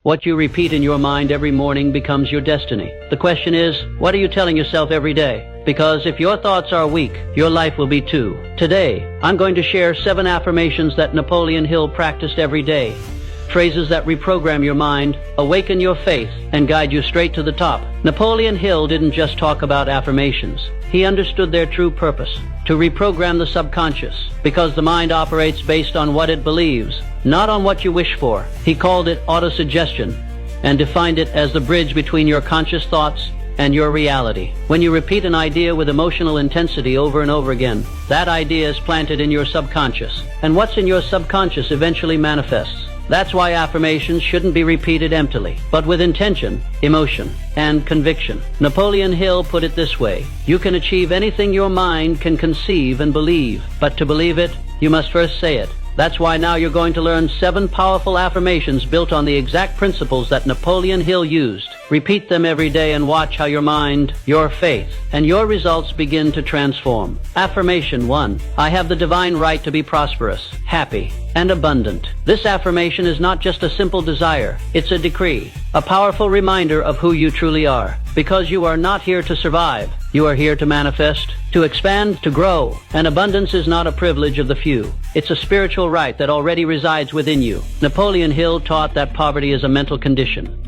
What you repeat in your mind every morning becomes your destiny. The question is, what are you telling yourself every day? Because if your thoughts are weak, your life will be too. Today, I'm going to share 7 affirmations that Napoleon Hill practiced every day. Phrases that reprogram your mind, awaken your faith, and guide you straight to the top. Napoleon Hill didn't just talk about affirmations. He understood their true purpose, to reprogram the subconscious, because the mind operates based on what it believes, not on what you wish for. He called it autosuggestion and defined it as the bridge between your conscious thoughts and your reality. When you repeat an idea with emotional intensity over and over again, that idea is planted in your subconscious, and what's in your subconscious eventually manifests. That's why affirmations shouldn't be repeated emptily, but with intention, emotion, and conviction. Napoleon Hill put it this way: you can achieve anything your mind can conceive and believe, but to believe it, you must first say it. That's why now you're going to learn 7 powerful affirmations built on the exact principles that Napoleon Hill used. Repeat them every day and watch how your mind, your faith, and your results begin to transform. Affirmation 1. I have the divine right to be prosperous, happy, and abundant. This affirmation is not just a simple desire, it's a decree, a powerful reminder of who you truly are. Because you are not here to survive, you are here to manifest, to expand, to grow. And abundance is not a privilege of the few. It's a spiritual right that already resides within you. Napoleon Hill taught that poverty is a mental condition.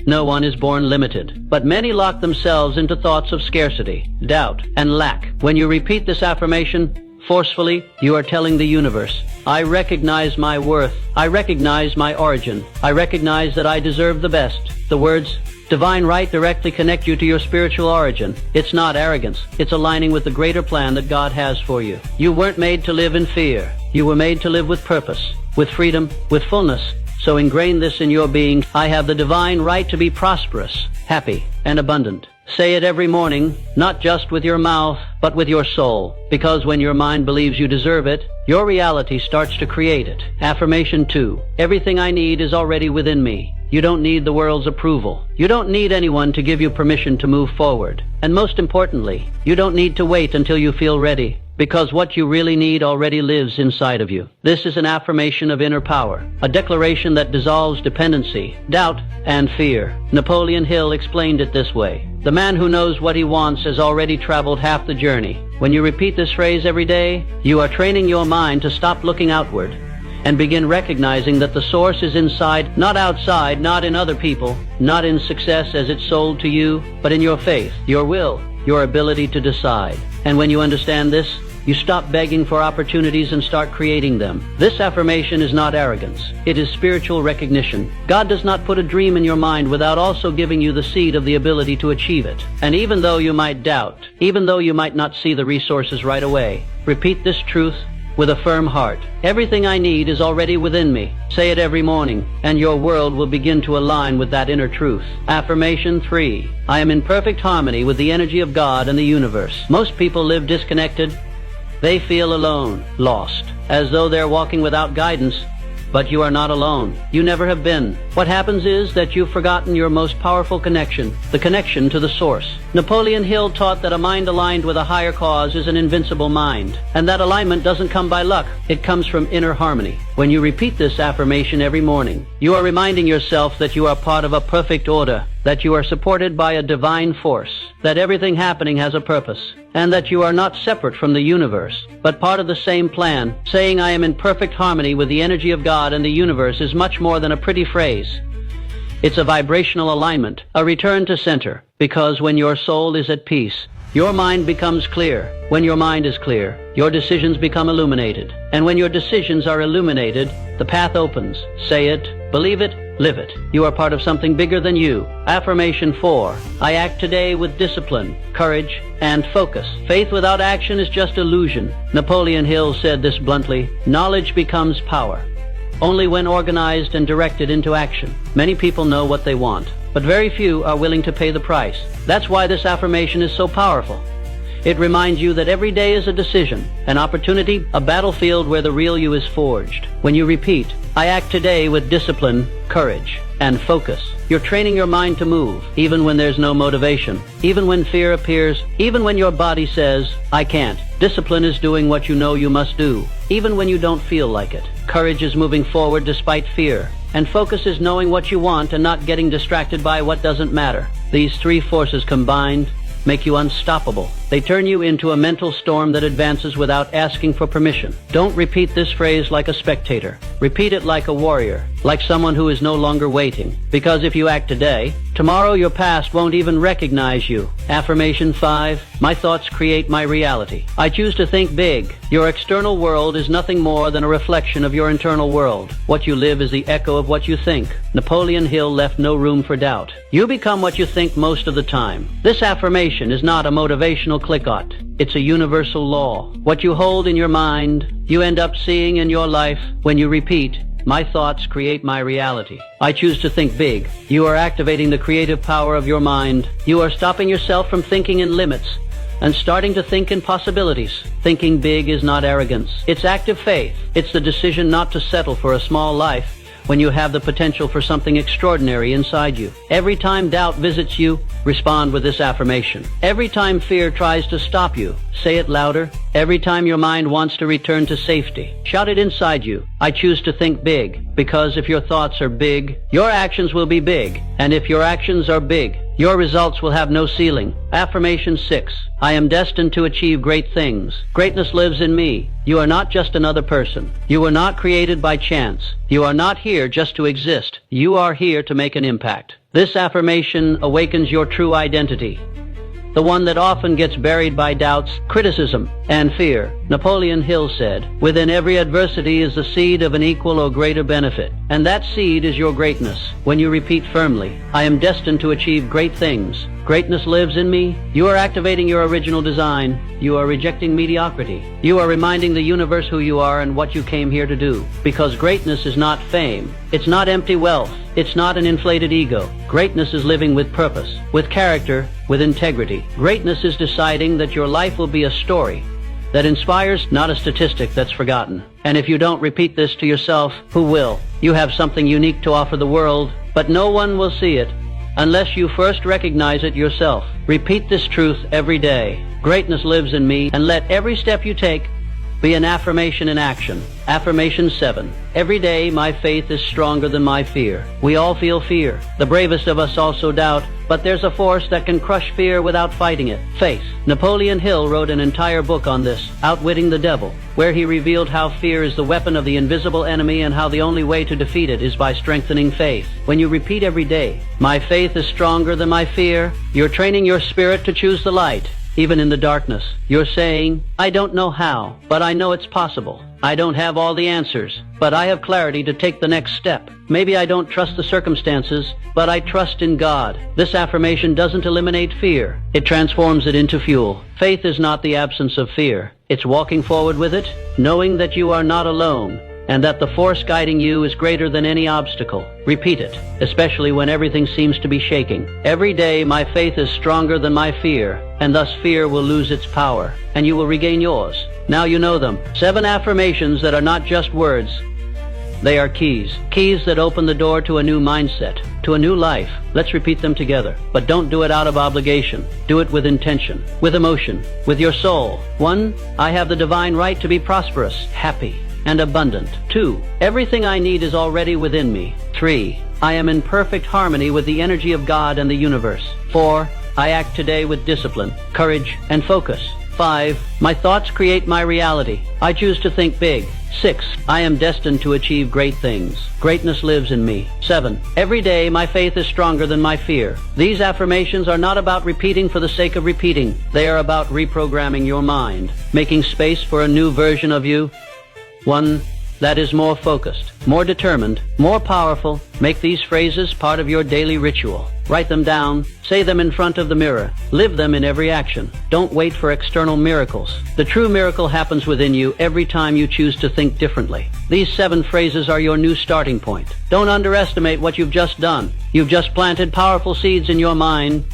No one is born limited, but many lock themselves into thoughts of scarcity, doubt, and lack. When you repeat this affirmation forcefully, you are telling the universe, I recognize my worth, I recognize my origin, I recognize that I deserve the best. The words divine right directly connect you to your spiritual origin. It's not arrogance, it's aligning with the greater plan that God has for you. You weren't made to live in fear. You were made to live with purpose, with freedom, with fullness. So ingrain this in your being: I have the divine right to be prosperous, happy, and abundant. Say it every morning, not just with your mouth, but with your soul. Because when your mind believes you deserve it, your reality starts to create it. Affirmation 2. Everything I need is already within me. You don't need the world's approval. You don't need anyone to give you permission to move forward. And most importantly, you don't need to wait until you feel ready, because what you really need already lives inside of you. This is an affirmation of inner power, a declaration that dissolves dependency, doubt, and fear. Napoleon Hill explained it this way: the man who knows what he wants has already traveled half the journey. When you repeat this phrase every day, you are training your mind to stop looking outward and begin recognizing that the source is inside, not outside, not in other people, not in success as it's sold to you, but in your faith, your will, your ability to decide. And when you understand this, you stop begging for opportunities and start creating them. This affirmation is not arrogance. It is spiritual recognition. God does not put a dream in your mind without also giving you the seed of the ability to achieve it. And even though you might doubt, even though you might not see the resources right away, repeat this truth with a firm heart. Everything I need is already within me. Say it every morning, and your world will begin to align with that inner truth. Affirmation 3. I am in perfect harmony with the energy of God and the universe. Most people live disconnected. They feel alone, lost, as though they're walking without guidance. But you are not alone. You never have been. What happens is that you've forgotten your most powerful connection, the connection to the source. Napoleon Hill taught that a mind aligned with a higher cause is an invincible mind, and that alignment doesn't come by luck. It comes from inner harmony. When you repeat this affirmation every morning, you are reminding yourself that you are part of a perfect order, that you are supported by a divine force, that everything happening has a purpose, and that you are not separate from the universe, but part of the same plan. Saying I am in perfect harmony with the energy of God and the universe is much more than a pretty phrase. It's a vibrational alignment, a return to center, because when your soul is at peace, your mind becomes clear. When your mind is clear, your decisions become illuminated. And when your decisions are illuminated, the path opens. Say it, believe it, live it. You are part of something bigger than you. Affirmation 4. I act today with discipline, courage, and focus. Faith without action is just illusion. Napoleon Hill said this bluntly: knowledge becomes power only when organized and directed into action. Many people know what they want, but very few are willing to pay the price. That's why this affirmation is so powerful. It reminds you that every day is a decision, an opportunity, a battlefield where the real you is forged. When you repeat, I act today with discipline, courage, and focus, you're training your mind to move, even when there's no motivation, even when fear appears, even when your body says, I can't. Discipline is doing what you know you must do, even when you don't feel like it. Courage is moving forward despite fear. and focus is knowing what you want and not getting distracted by what doesn't matter. These three forces combined make you unstoppable. They turn you into a mental storm that advances without asking for permission. Don't repeat this phrase like a spectator. Repeat it like a warrior, like someone who is no longer waiting. Because if you act today, tomorrow your past won't even recognize you. Affirmation 5. My thoughts create my reality. I choose to think big. Your external world is nothing more than a reflection of your internal world. What you live is the echo of what you think. Napoleon Hill left no room for doubt. You become what you think most of the time. This affirmation is not a motivational click-out. It's a universal law. What you hold in your mind, you end up seeing in your life. When you repeat, my thoughts create my reality. I choose to think big. You are activating the creative power of your mind. You are stopping yourself from thinking in limits and starting to think in possibilities. Thinking big is not arrogance. It's active faith. It's the decision not to settle for a small life when you have the potential for something extraordinary inside you. Every time doubt visits you, respond with this affirmation. Every time fear tries to stop you, say it louder. Every time your mind wants to return to safety, shout it inside you. I choose to think big, because if your thoughts are big, your actions will be big. And if your actions are big, your results will have no ceiling. Affirmation 6. I am destined to achieve great things. Greatness lives in me. You are not just another person. You were not created by chance. You are not here just to exist. You are here to make an impact. This affirmation awakens your true identity, the one that often gets buried by doubts, criticism, and fear. Napoleon Hill said, "Within every adversity is the seed of an equal or greater benefit, and that seed is your greatness." When you repeat firmly, I am destined to achieve great things. Greatness lives in me. You are activating your original design. You are rejecting mediocrity. You are reminding the universe who you are and what you came here to do. Because greatness is not fame. It's not empty wealth. It's not an inflated ego. Greatness is living with purpose, with character, with integrity. Greatness is deciding that your life will be a story that inspires, not a statistic that's forgotten. And if you don't repeat this to yourself, who will? You have something unique to offer the world, but no one will see it unless you first recognize it yourself. Repeat this truth every day. Greatness lives in me, and let every step you take be an affirmation in action. Affirmation 7. Every day my faith is stronger than my fear. We all feel fear. The bravest of us also doubt, but there's a force that can crush fear without fighting it. Faith. Napoleon Hill wrote an entire book on this, Outwitting the Devil, where he revealed how fear is the weapon of the invisible enemy and how the only way to defeat it is by strengthening faith. When you repeat every day, my faith is stronger than my fear, you're training your spirit to choose the light. Even in the darkness, you're saying, I don't know how, but I know it's possible. I don't have all the answers, but I have clarity to take the next step. Maybe I don't trust the circumstances, but I trust in God. This affirmation doesn't eliminate fear. It transforms it into fuel. Faith is not the absence of fear. It's walking forward with it, knowing that you are not alone, and that the force guiding you is greater than any obstacle. Repeat it, especially when everything seems to be shaking. Every day my faith is stronger than my fear, and thus fear will lose its power, and you will regain yours. Now you know them. 7 affirmations that are not just words. They are keys. Keys that open the door to a new mindset, to a new life. Let's repeat them together. But don't do it out of obligation. Do it with intention, with emotion, with your soul. 1. I have the divine right to be prosperous, happy, and abundant. 2. Everything I need is already within me. 3. I am in perfect harmony with the energy of God and the universe. 4. I act today with discipline, courage, and focus. 5. My thoughts create my reality. I choose to think big. 6. I am destined to achieve great things. Greatness lives in me. 7. Every day my faith is stronger than my fear. These affirmations are not about repeating for the sake of repeating. They are about reprogramming your mind, making space for a new version of you. One that is more focused, more determined, more powerful. Make these phrases part of your daily ritual. Write them down, say them in front of the mirror, live them in every action. Don't wait for external miracles. The true miracle happens within you every time you choose to think differently. These 7 phrases are your new starting point. Don't underestimate what you've just done. You've just planted powerful seeds in your mind.